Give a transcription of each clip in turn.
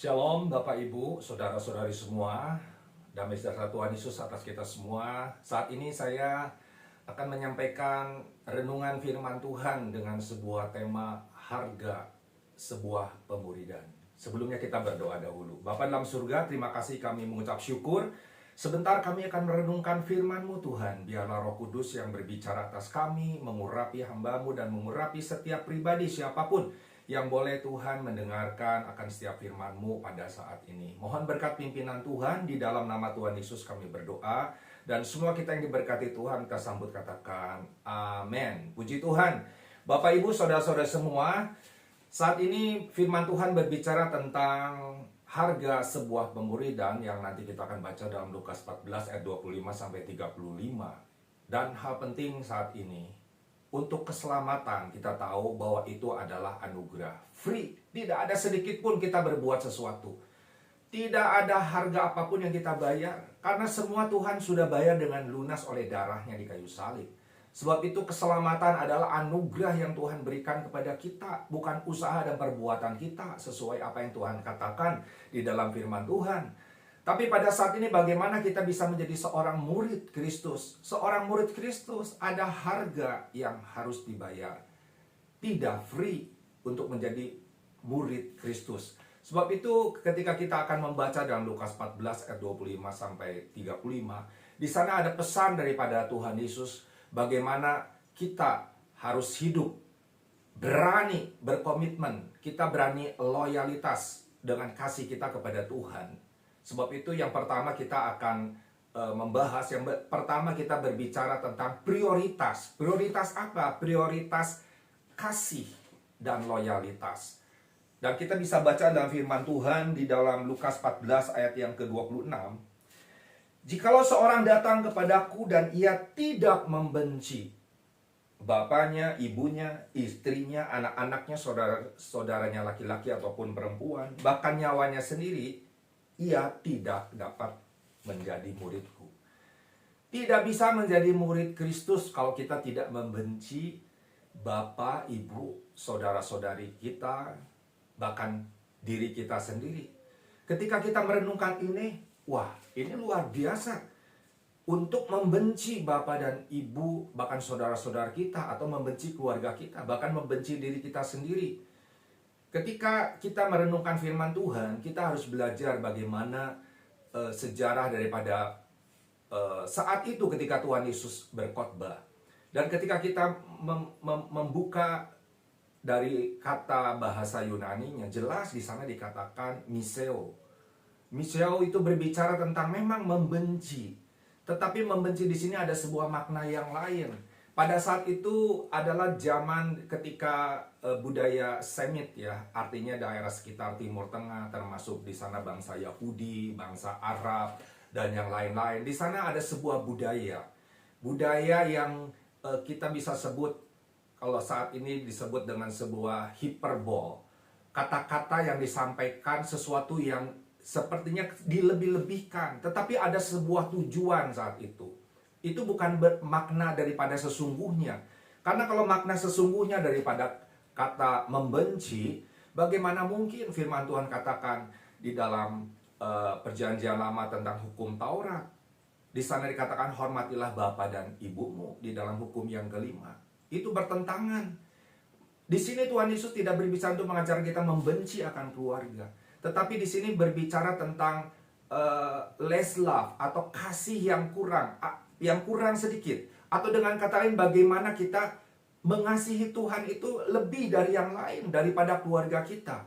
Shalom Bapak Ibu, Saudara-saudari semua. Damai sejahtera Tuhan Yesus atas kita semua. Saat ini saya akan menyampaikan renungan firman Tuhan dengan sebuah tema harga sebuah pemuridan. Sebelumnya kita berdoa dahulu. Bapa dalam surga, terima kasih kami mengucap syukur. Sebentar kami akan merenungkan firman-Mu Tuhan. Biarlah Roh Kudus yang berbicara atas kami, mengurapi hamba-Mu dan mengurapi setiap pribadi siapapun yang boleh Tuhan mendengarkan akan setiap firman-Mu pada saat ini. Mohon berkat pimpinan Tuhan, di dalam nama Tuhan Yesus kami berdoa. Dan semua kita yang diberkati Tuhan, kita sambut katakan amin. Puji Tuhan. Bapak Ibu saudara-saudara semua, saat ini firman Tuhan berbicara tentang harga sebuah pemuridan yang nanti kita akan baca dalam Lukas 14 ayat 25 sampai 35. Dan hal penting saat ini, untuk keselamatan kita tahu bahwa itu adalah anugerah. Free, tidak ada sedikit pun kita berbuat sesuatu. Tidak ada harga apapun yang kita bayar, karena semua Tuhan sudah bayar dengan lunas oleh darahnya di kayu salib. Sebab itu keselamatan adalah anugerah yang Tuhan berikan kepada kita, bukan usaha dan perbuatan kita, sesuai apa yang Tuhan katakan di dalam firman Tuhan. Tapi pada saat ini bagaimana kita bisa menjadi seorang murid Kristus? Seorang murid Kristus ada harga yang harus dibayar. Tidak free untuk menjadi murid Kristus. Sebab itu ketika kita akan membaca dalam Lukas 14 ayat 25 sampai 35, di sana ada pesan daripada Tuhan Yesus bagaimana kita harus hidup berani berkomitmen, kita berani loyalitas dengan kasih kita kepada Tuhan. Sebab itu yang pertama kita akan membahas, yang pertama kita berbicara tentang prioritas. Prioritas apa? Prioritas kasih dan loyalitas. Dan kita bisa baca dalam firman Tuhan di dalam Lukas 14 ayat yang ke-26. Jikalau seorang datang kepadaku dan ia tidak membenci bapaknya, ibunya, istrinya, anak-anaknya, saudara-saudaranya laki-laki ataupun perempuan, bahkan nyawanya sendiri, ia tidak dapat menjadi muridku. Tidak bisa menjadi murid Kristus kalau kita tidak membenci bapak, ibu, saudara-saudari kita, bahkan diri kita sendiri. Ketika kita merenungkan ini, wah, ini luar biasa. Untuk membenci bapak dan ibu, bahkan saudara-saudara kita, atau membenci keluarga kita, bahkan membenci diri kita sendiri. Ketika kita merenungkan firman Tuhan, kita harus belajar bagaimana sejarah daripada saat itu ketika Tuhan Yesus berkhotbah. Dan ketika kita membuka dari kata bahasa Yunani-nya, jelas di sana dikatakan miseo. Miseo itu berbicara tentang memang membenci. Tetapi membenci di sini ada sebuah makna yang lain. Pada saat itu adalah zaman ketika budaya Semit ya, artinya daerah sekitar Timur Tengah, termasuk di sana bangsa Yahudi, bangsa Arab, dan yang lain-lain. Di sana ada sebuah budaya yang kita bisa sebut, kalau saat ini disebut dengan sebuah hiperbol. Kata-kata yang disampaikan sesuatu yang sepertinya dilebih-lebihkan, tetapi ada sebuah tujuan saat itu. Itu bukan makna daripada sesungguhnya. Karena kalau makna sesungguhnya daripada kata membenci, bagaimana mungkin firman Tuhan katakan di dalam perjanjian lama tentang hukum Taurat. Di sana dikatakan hormatilah bapa dan ibumu di dalam hukum yang kelima. Itu bertentangan. Di sini Tuhan Yesus tidak berbicara untuk mengajar kita membenci akan keluarga. Tetapi di sini berbicara tentang less love atau kasih yang kurang sedikit. Atau dengan kata lain, bagaimana kita mengasihi Tuhan itu lebih dari yang lain, daripada keluarga kita.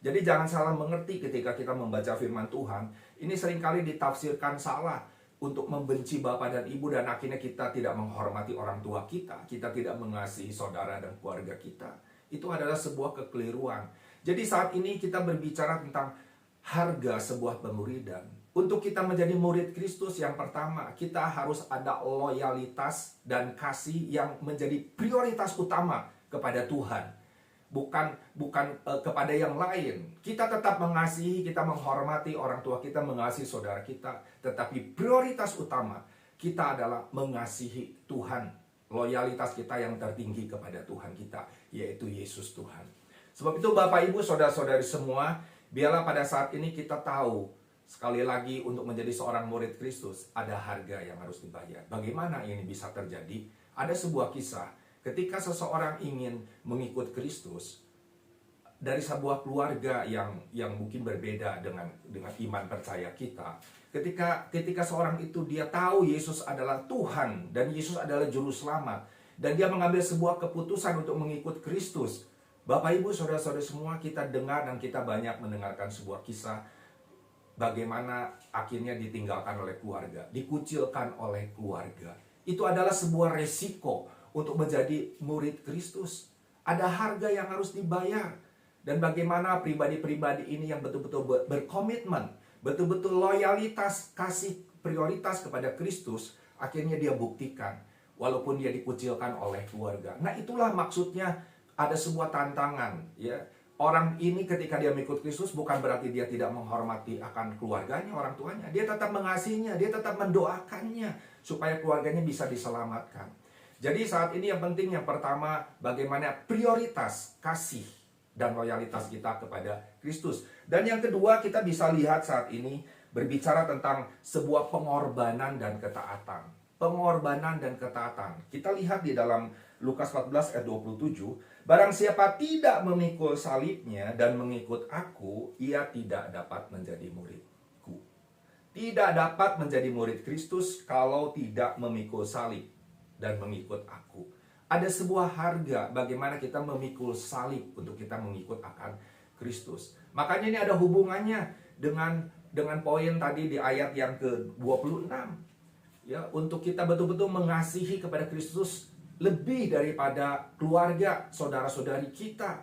Jadi jangan salah mengerti ketika kita membaca firman Tuhan. Ini seringkali ditafsirkan salah untuk membenci bapak dan ibu, dan akhirnya kita tidak menghormati orang tua kita. Kita tidak mengasihi saudara dan keluarga kita. Itu adalah sebuah kekeliruan. Jadi saat ini kita berbicara tentang harga sebuah pemuridan. Untuk kita menjadi murid Kristus, yang pertama, kita harus ada loyalitas dan kasih yang menjadi prioritas utama kepada Tuhan. Bukan kepada yang lain. Kita tetap mengasihi, kita menghormati orang tua kita, mengasihi saudara kita. Tetapi prioritas utama kita adalah mengasihi Tuhan. Loyalitas kita yang tertinggi kepada Tuhan kita, yaitu Yesus Tuhan. Sebab itu Bapak Ibu saudara-saudari semua, Biarlah pada saat ini kita tahu, sekali lagi untuk menjadi seorang murid Kristus, ada harga yang harus dibayar. Bagaimana ini bisa terjadi? Ada sebuah kisah, ketika seseorang ingin mengikut Kristus, dari sebuah keluarga yang mungkin berbeda dengan iman percaya kita. Ketika seorang itu dia tahu Yesus adalah Tuhan dan Yesus adalah juru selamat, dan dia mengambil sebuah keputusan untuk mengikut Kristus. Bapak Ibu Saudara-saudara semua, kita dengar dan kita banyak mendengarkan sebuah kisah bagaimana akhirnya ditinggalkan oleh keluarga, dikucilkan oleh keluarga. Itu adalah sebuah resiko untuk menjadi murid Kristus. Ada harga yang harus dibayar. Dan bagaimana pribadi-pribadi ini yang betul-betul berkomitmen, betul-betul loyalitas, kasih prioritas kepada Kristus, akhirnya dia buktikan, walaupun dia dikucilkan oleh keluarga. Nah, itulah maksudnya ada sebuah tantangan, ya. Orang ini ketika dia mengikut Kristus bukan berarti dia tidak menghormati akan keluarganya, orang tuanya. Dia tetap mengasihinya, dia tetap mendoakannya supaya keluarganya bisa diselamatkan. Jadi saat ini yang penting, yang pertama, bagaimana prioritas kasih dan loyalitas kita kepada Kristus. Dan yang kedua, kita bisa lihat saat ini berbicara tentang sebuah pengorbanan dan ketaatan. Pengorbanan dan ketaatan. Kita lihat di dalam Lukas 14 ayat 27, barang siapa tidak memikul salibnya dan mengikut aku, ia tidak dapat menjadi muridku. Tidak dapat menjadi murid Kristus kalau tidak memikul salib dan mengikut aku. Ada sebuah harga bagaimana kita memikul salib untuk kita mengikut akan Kristus. Makanya ini ada hubungannya dengan poin tadi di ayat yang ke-26. Ya, untuk kita betul-betul mengasihi kepada Kristus lebih daripada keluarga, saudara-saudari kita.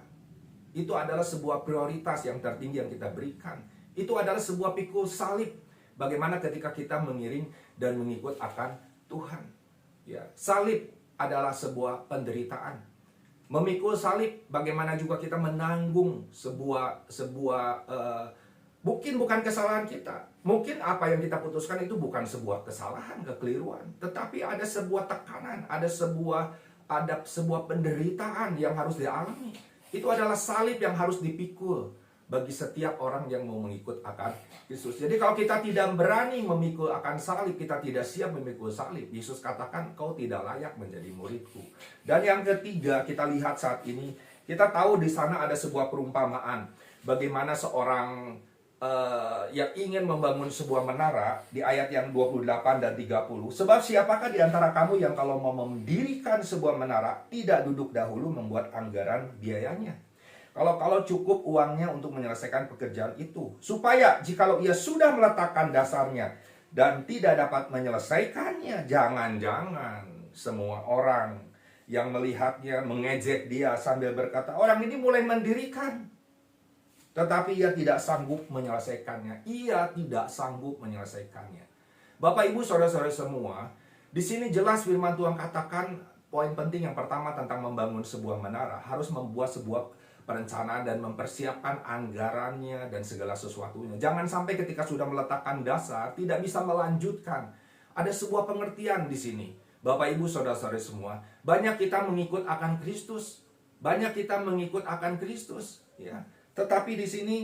Itu adalah sebuah prioritas yang tertinggi yang kita berikan. Itu adalah sebuah pikul salib. Bagaimana ketika kita mengiring dan mengikut akan Tuhan. Ya, salib adalah sebuah penderitaan. Memikul salib, bagaimana juga kita menanggung mungkin bukan kesalahan kita. Mungkin apa yang kita putuskan itu bukan sebuah kesalahan, kekeliruan, tetapi ada sebuah tekanan, ada sebuah penderitaan yang harus dialami. Itu adalah salib yang harus dipikul bagi setiap orang yang mau mengikut akan Yesus. Jadi kalau kita tidak berani memikul akan salib, kita tidak siap memikul salib, Yesus katakan kau tidak layak menjadi muridku. Dan yang ketiga, kita lihat saat ini, kita tahu di sana ada sebuah perumpamaan bagaimana seorang yang ingin membangun sebuah menara di ayat yang 28 dan 30. Sebab siapakah di antara kamu yang kalau mau mendirikan sebuah menara tidak duduk dahulu membuat anggaran biayanya? Kalau cukup uangnya untuk menyelesaikan pekerjaan itu, supaya jikalau ia sudah meletakkan dasarnya dan tidak dapat menyelesaikannya, jangan-jangan semua orang yang melihatnya mengejek dia sambil berkata, orang ini mulai mendirikan, tetapi ia tidak sanggup menyelesaikannya. Ia tidak sanggup menyelesaikannya. Bapak, Ibu, Saudara-saudara semua, di sini jelas firman Tuhan katakan poin penting yang pertama tentang membangun sebuah menara, harus membuat sebuah perencanaan dan mempersiapkan anggarannya dan segala sesuatunya. Jangan sampai ketika sudah meletakkan dasar tidak bisa melanjutkan. Ada sebuah pengertian di sini. Bapak, Ibu, Saudara-saudara semua, banyak kita mengikut akan Kristus. Banyak kita mengikut akan Kristus, ya. Tetapi di sini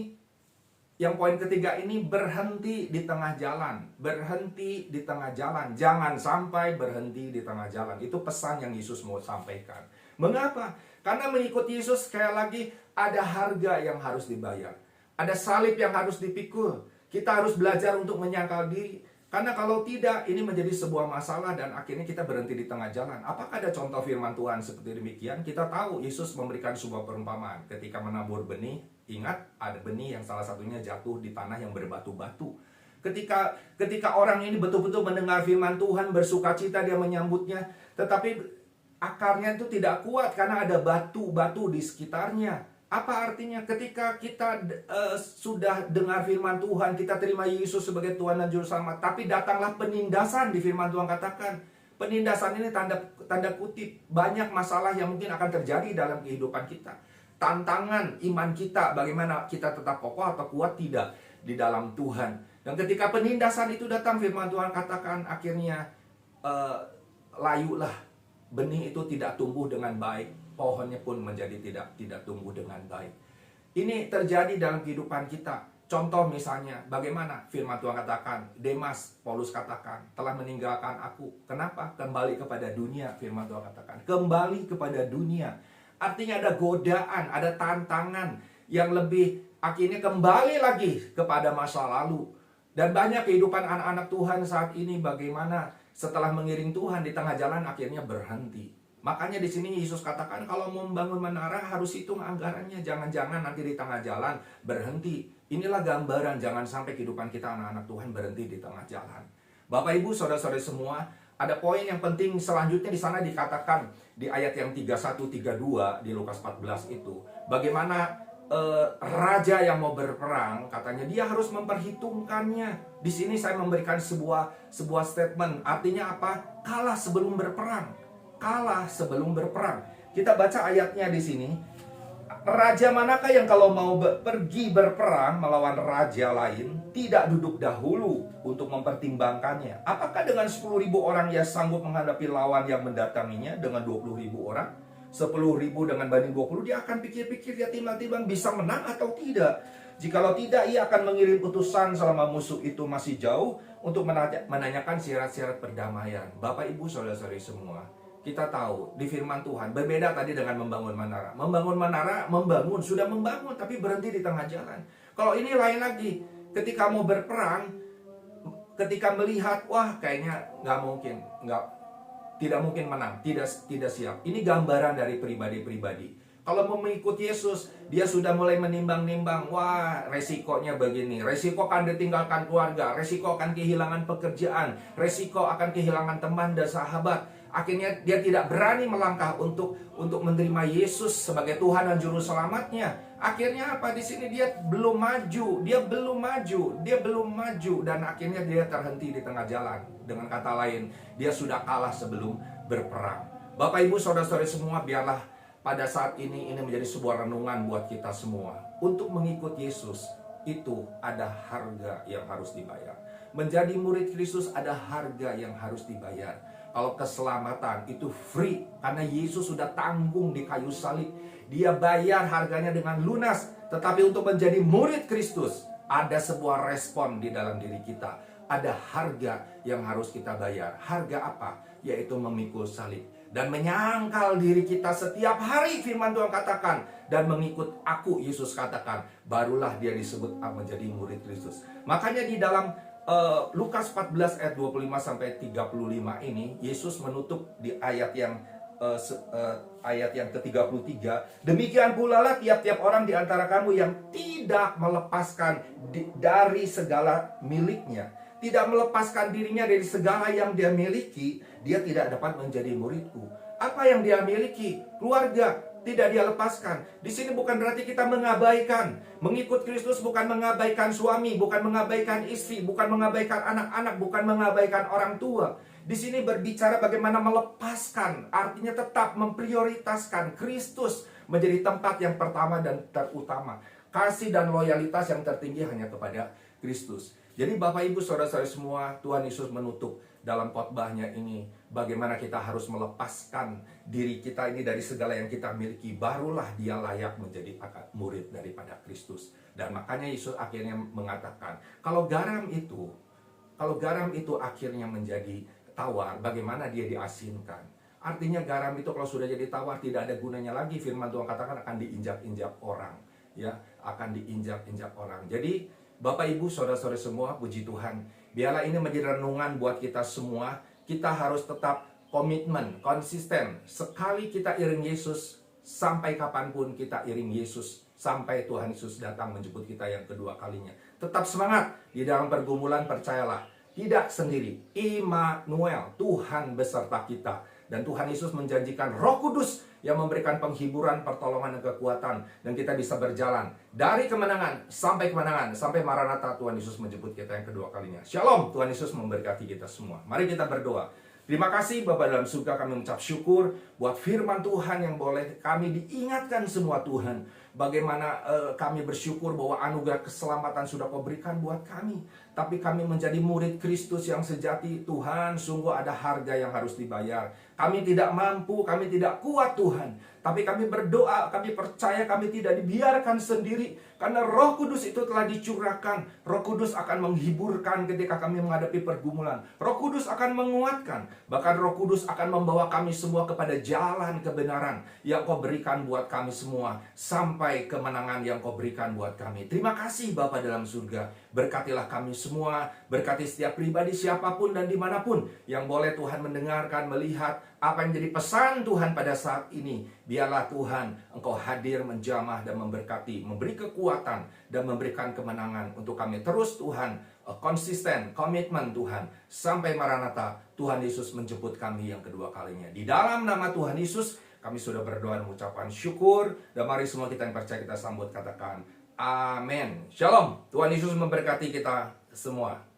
yang poin ketiga ini berhenti di tengah jalan. Berhenti di tengah jalan. Jangan sampai berhenti di tengah jalan. Itu pesan yang Yesus mau sampaikan. Mengapa? Karena mengikut Yesus sekali lagi ada harga yang harus dibayar. Ada salib yang harus dipikul. Kita harus belajar untuk menyangkal diri. Karena kalau tidak, ini menjadi sebuah masalah dan akhirnya kita berhenti di tengah jalan. Apakah ada contoh firman Tuhan seperti demikian? Kita tahu Yesus memberikan sebuah perumpamaan. Ketika menabur benih, ingat ada benih yang salah satunya jatuh di tanah yang berbatu-batu. Ketika orang ini betul-betul mendengar firman Tuhan, bersukacita dia menyambutnya, tetapi akarnya itu tidak kuat karena ada batu-batu di sekitarnya. Apa artinya? Ketika kita sudah dengar firman Tuhan, kita terima Yesus sebagai Tuhan dan Juru Selamat, tapi datanglah penindasan di firman Tuhan katakan. Penindasan ini tanda kutip banyak masalah yang mungkin akan terjadi dalam kehidupan kita. Tantangan iman kita, bagaimana kita tetap kokoh atau kuat tidak di dalam Tuhan. Dan ketika penindasan itu datang, firman Tuhan katakan akhirnya layulah, benih itu tidak tumbuh dengan baik, pohonnya pun menjadi tidak tumbuh dengan baik. Ini terjadi dalam kehidupan kita. Contoh misalnya, bagaimana firman Tuhan katakan, Demas, Paulus katakan, telah meninggalkan aku. Kenapa? Kembali kepada dunia, firman Tuhan katakan. Kembali kepada dunia. Artinya ada godaan, ada tantangan yang lebih akhirnya kembali lagi kepada masa lalu. Dan banyak kehidupan anak-anak Tuhan saat ini bagaimana setelah mengiring Tuhan di tengah jalan akhirnya berhenti. Makanya di sini Yesus katakan kalau mau membangun menara harus hitung anggarannya. Jangan-jangan nanti di tengah jalan berhenti. Inilah gambaran jangan sampai kehidupan kita anak-anak Tuhan berhenti di tengah jalan. Bapak Ibu, saudara-saudara semua, ada poin yang penting selanjutnya di sana dikatakan di ayat yang 31-32 di Lukas 14 itu. Bagaimana raja yang mau berperang, katanya dia harus memperhitungkannya. Di sini saya memberikan sebuah statement. Artinya apa? Kalah sebelum berperang. Kalah sebelum berperang. Kita baca ayatnya di sini. Raja manakah yang kalau mau pergi berperang melawan raja lain tidak duduk dahulu untuk mempertimbangkannya? Apakah dengan 10.000 orang ia sanggup menghadapi lawan yang mendatanginya dengan 20.000 orang? 10.000 dengan banding 20, dia akan pikir-pikir, dia timbang-timbang bisa menang atau tidak. Jikalau tidak, ia akan mengirim utusan selama musuh itu masih jauh untuk menanyakan syarat-syarat perdamaian. Bapak, Ibu, saudara-saudari semua, kita tahu di firman Tuhan berbeda tadi dengan membangun menara. Membangun menara, sudah membangun tapi berhenti di tengah jalan. Kalau ini lain lagi, ketika mau berperang, ketika melihat wah kayaknya tidak mungkin menang, tidak siap. Ini gambaran dari pribadi-pribadi. Kalau mau mengikuti Yesus, dia sudah mulai menimbang-nimbang, wah resikonya begini, resiko akan ditinggalkan keluarga, resiko akan kehilangan pekerjaan, resiko akan kehilangan teman dan sahabat. Akhirnya dia tidak berani melangkah untuk menerima Yesus sebagai Tuhan dan Juru Selamatnya. Akhirnya apa? Di sini dia belum maju, dan akhirnya dia terhenti di tengah jalan. Dengan kata lain, dia sudah kalah sebelum berperang. Bapak, Ibu, saudara-saudari semua, biarlah pada saat ini menjadi sebuah renungan buat kita semua. Untuk mengikut Yesus itu ada harga yang harus dibayar. Menjadi murid Kristus ada harga yang harus dibayar. Kalau keselamatan itu free karena Yesus sudah tanggung di kayu salib. Dia bayar harganya dengan lunas. Tetapi untuk menjadi murid Kristus ada sebuah respon di dalam diri kita. Ada harga yang harus kita bayar. Harga apa? Yaitu memikul salib dan menyangkal diri kita setiap hari, firman Tuhan katakan, dan mengikut aku, Yesus katakan, barulah dia disebut menjadi murid Kristus. Makanya di dalam Lukas 14 ayat 25 sampai 35 ini Yesus menutup di ayat yang ke-33, demikian pula lah tiap-tiap orang di antara kamu yang tidak melepaskan dari segala miliknya, tidak melepaskan dirinya dari segala yang dia miliki, dia tidak dapat menjadi muridku. Apa yang dia miliki? Keluarga, tidak dia lepaskan. Di sini bukan berarti kita mengabaikan. Mengikut Kristus bukan mengabaikan suami, bukan mengabaikan istri, bukan mengabaikan anak-anak, bukan mengabaikan orang tua. Di sini berbicara bagaimana melepaskan, artinya tetap memprioritaskan Kristus menjadi tempat yang pertama dan terutama. Kasih dan loyalitas yang tertinggi hanya kepada Kristus. Jadi Bapak, Ibu, saudara-saudari semua, Tuhan Yesus menutup dalam khotbahnya ini bagaimana kita harus melepaskan diri kita ini dari segala yang kita miliki, barulah dia layak menjadi murid daripada Kristus. Dan makanya Yesus akhirnya mengatakan, kalau garam itu akhirnya menjadi tawar, bagaimana dia diasinkan? Artinya garam itu kalau sudah jadi tawar tidak ada gunanya lagi. Firman Tuhan katakan akan diinjak-injak orang, ya, akan diinjak-injak orang. Jadi Bapak, Ibu, saudara-saudari semua, puji Tuhan, biarlah ini menjadi renungan buat kita semua. Kita harus tetap komitmen, konsisten. Sekali kita iring Yesus, sampai kapanpun kita iring Yesus, sampai Tuhan Yesus datang menjemput kita yang kedua kalinya. Tetap semangat di dalam pergumulan, percayalah, tidak sendiri. Immanuel, Tuhan beserta kita. Dan Tuhan Yesus menjanjikan Roh Kudus yang memberikan penghiburan, pertolongan, dan kekuatan. Dan kita bisa berjalan dari kemenangan, sampai Maranatha, Tuhan Yesus menjemput kita yang kedua kalinya. Shalom, Tuhan Yesus memberkati kita semua. Mari kita berdoa. Terima kasih Bapa dalam surga, kami mengucap syukur buat firman Tuhan yang boleh kami diingatkan semua Tuhan. Bagaimana kami bersyukur bahwa anugerah keselamatan sudah Kau berikan buat kami. Tapi kami menjadi murid Kristus yang sejati, Tuhan, sungguh ada harga yang harus dibayar. Kami tidak mampu, kami tidak kuat Tuhan. Tapi kami berdoa, kami percaya kami tidak dibiarkan sendiri. Karena Roh Kudus itu telah dicurahkan. Roh Kudus akan menghiburkan ketika kami menghadapi pergumulan. Roh Kudus akan menguatkan. Bahkan Roh Kudus akan membawa kami semua kepada jalan kebenaran yang Kau berikan buat kami semua. Sampai kemenangan yang Kau berikan buat kami. Terima kasih Bapa dalam surga. Berkatilah kami semua. Berkati setiap pribadi siapapun dan dimanapun yang boleh Tuhan mendengarkan, melihat apa yang menjadi pesan Tuhan pada saat ini. Biarlah Tuhan Engkau hadir menjamah dan memberkati, memberi kekuatan dan memberikan kemenangan untuk kami terus Tuhan konsisten, komitmen Tuhan sampai Maranatha Tuhan Yesus menjemput kami yang kedua kalinya. Di dalam nama Tuhan Yesus kami sudah berdoa dan mengucapkan syukur, dan mari semua kita yang percaya kita sambut katakan amin. Shalom. Tuhan Yesus memberkati kita semua.